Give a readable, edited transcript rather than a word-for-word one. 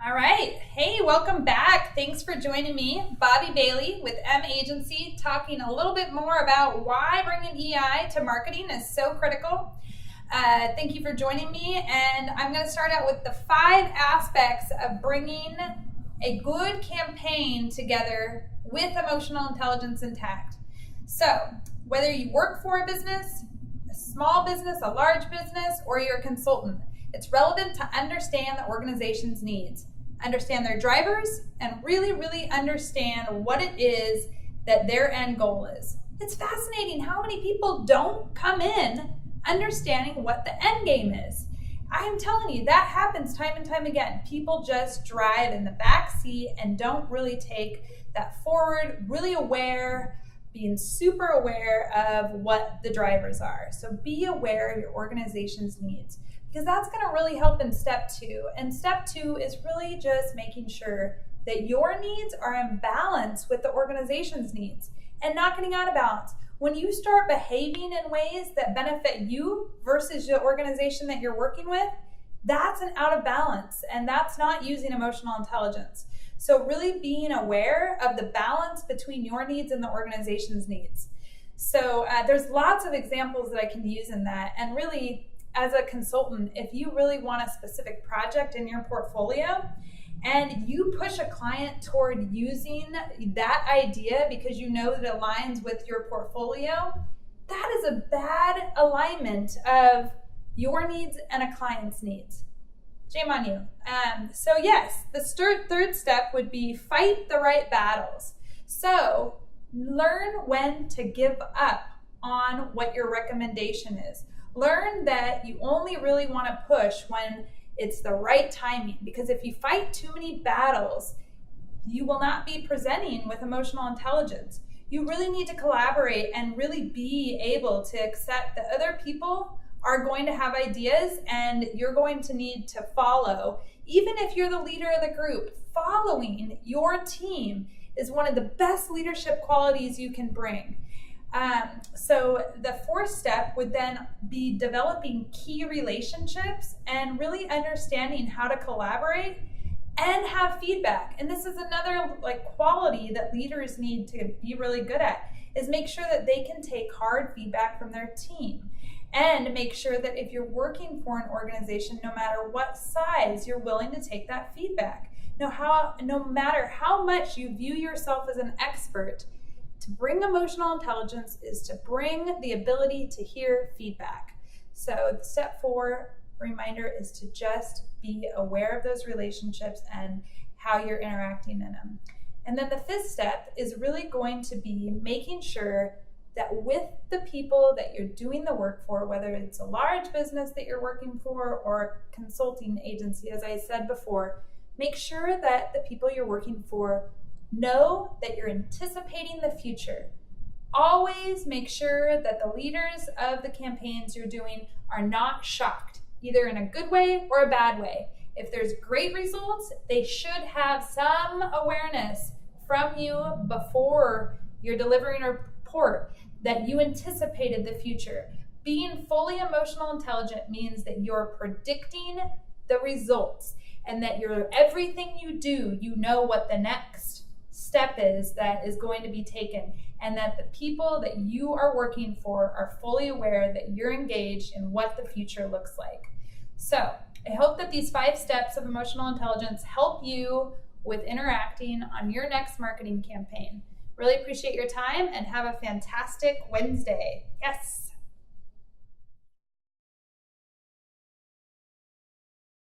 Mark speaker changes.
Speaker 1: All right. Hey, welcome back. Thanks for joining me, Bobbie Bailey with M Agency, talking a little bit more about why bringing EI to marketing is so critical. Thank you for joining me, and I'm going to start out with the 5 aspects of bringing a good campaign together with emotional intelligence intact. So, whether you work for a business, a small business, a large business, or you're a consultant, it's relevant to understand the organization's needs, understand their drivers, and really understand what it is that their end goal is. It's fascinating how many people don't come in understanding what the end game is. I'm telling you, that happens time and time again. People just drive in the back seat and don't really take that forward, really aware, being super aware of what the drivers are. So be aware of your organization's needs, because that's going to really help in step 2. And step 2 is really just making sure that your needs are in balance with the organization's needs and not getting out of balance. When you start behaving in ways that benefit you versus the organization that you're working with, that's an out of balance, and that's not using emotional intelligence. So really being aware of the balance between your needs and the organization's needs. So there's lots of examples that I can use in that. And really, as a consultant, if you really want a specific project in your portfolio and you push a client toward using that idea because you know that it aligns with your portfolio, that is a bad alignment of your needs and a client's needs. Shame on you. So yes, the third step would be fight the right battles. So learn when to give up on what your recommendation is. Learn that you only really want to push when it's the right timing, because if you fight too many battles, you will not be presenting with emotional intelligence. You really need to collaborate and really be able to accept that other people are going to have ideas and you're going to need to follow. Even if you're the leader of the group, following your team is one of the best leadership qualities you can bring. So the 4th step would then be developing key relationships and really understanding how to collaborate and have feedback. And this is another quality that leaders need to be really good at, is make sure that they can take hard feedback from their team, and make sure that if you're working for an organization, no matter what size, you're willing to take that feedback. No matter how much you view yourself as an expert, to bring emotional intelligence is to bring the ability to hear feedback. So step 4 reminder is to just be aware of those relationships and how you're interacting in them. And then the 5th step is really going to be making sure that with the people that you're doing the work for, whether it's a large business that you're working for or a consulting agency, as I said before, make sure that the people you're working for know that you're anticipating the future. Always make sure that the leaders of the campaigns you're doing are not shocked, either in a good way or a bad way. If there's great results, they should have some awareness from you before you're delivering a report that you anticipated the future. Being fully emotional intelligent means that you're predicting the results, and that everything you do, you know what the next step is that is going to be taken, and that the people that you are working for are fully aware that you're engaged in what the future looks like. So I hope that these 5 steps of emotional intelligence help you with interacting on your next marketing campaign. Really appreciate your time and have a fantastic Wednesday. Yes.